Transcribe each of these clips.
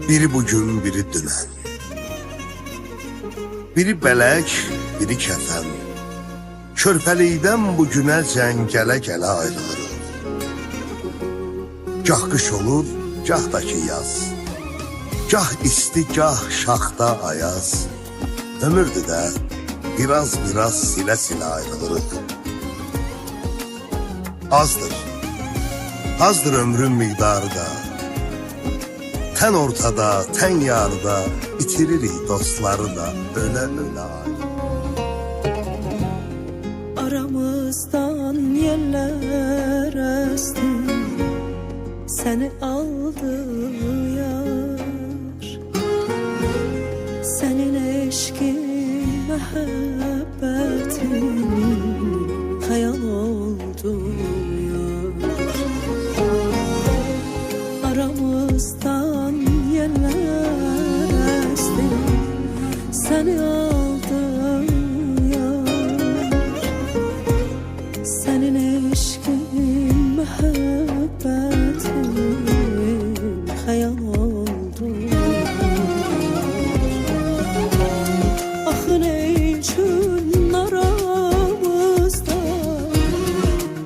Biri bugün, biri dünən. Biri bələk, biri kəfən. Körpəlikdən bugünə gələ-gələ ayrılırıq. Gah qış olur, gah da ki yaz. Gah isti, gah şaxta ayaz. Ömürdür də biraz silə-silə ayrılırıq. Azdır ömrün miqdarı da. Tən ortada, tən yarıda itiririk dostları da, ölə-ölə Aramızdan yeller esti, seni aldı yar. Senin eşkin, məhəbbətin hayal oldu yar. Aramızdan yeller esti, seni aldı yar. Senin eşkin, məhəbbətin hayal oldu. Axı ne üçün aramızda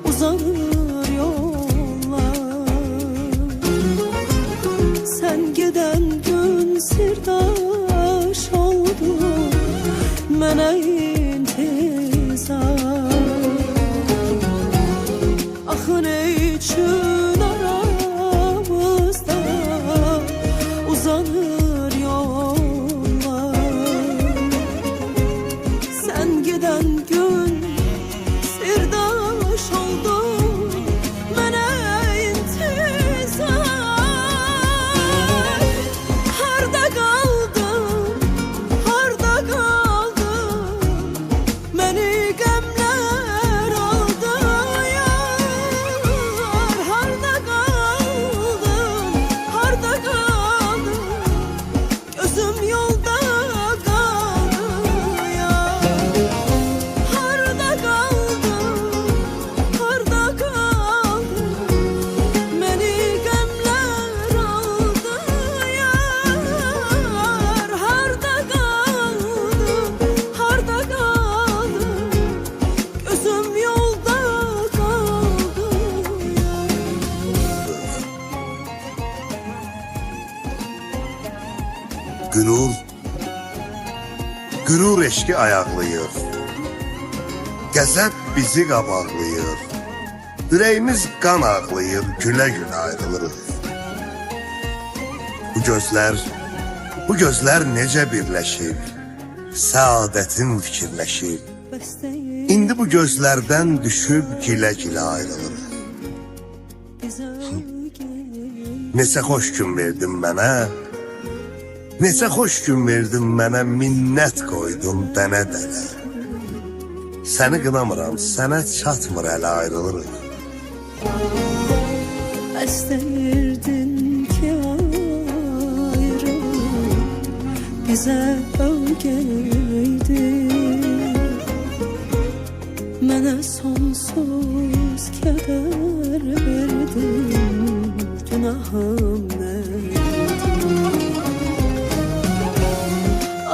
uzanır yollar? Sen giden gün sirdaş oldu mənə intizar. Axı ne üçün aramızda uzanır yollar? Sen giden gün sirdaş oldu mənə intizar. Harda kaldın, harda kaldın, beni gemler aldı yar. Harda kaldın, harda kaldın, gözüm yolda kaldı yar. Harda kaldın, harda kaldın, beni gemler aldı yar. Harda kaldın, harda kaldın, gözüm yolda kaldı yar. Qürur eşki ayaqlayır. Qəzəb bizi qabaqlayır. Ürəyimiz qan ağlayır, gülə-gülə ayrılırıq. Bu gözlər necə birləşib, səadətin fikirləşib. Bəstəyi İndi bu gözlərdən düşüb gilə-gilə ayrılırıq. bizə gel. Neçə xoş gün verdin mənə, neçə xoş gün verdin mənə, minnət qoydun dənə-dənə. Səni qınamıram, sənə çatmır hələ ayrılırıq. Bəstəyirdin ki ayrı bizə ögeydi. Mənə sonsuz kədər verdin, günahım nədir?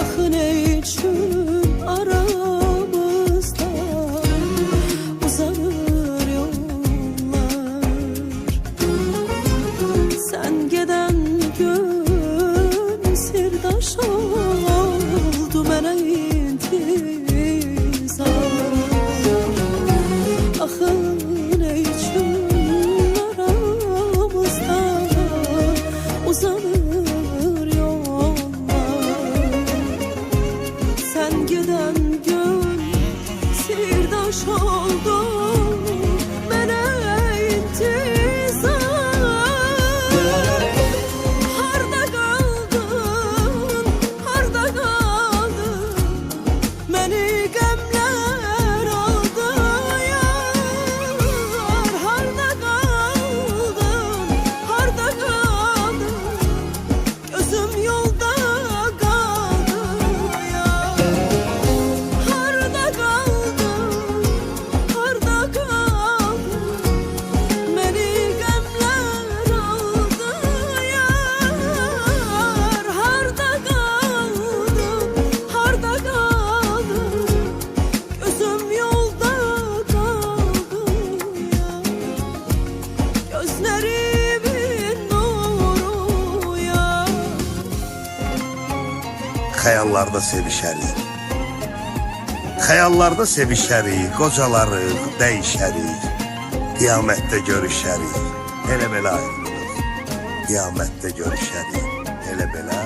Axı ne üçün aramızda uzanır yollar? Sen giden gün sirdaş oldu mənə intizar. xəyallarda sevişərik. Xəyallarda sevişərik, qocalarıq, dəyişərik. Qiyamətdə görüşərik, elə belə ayrılırıq. Qiyamətdə görüşərik, elə belə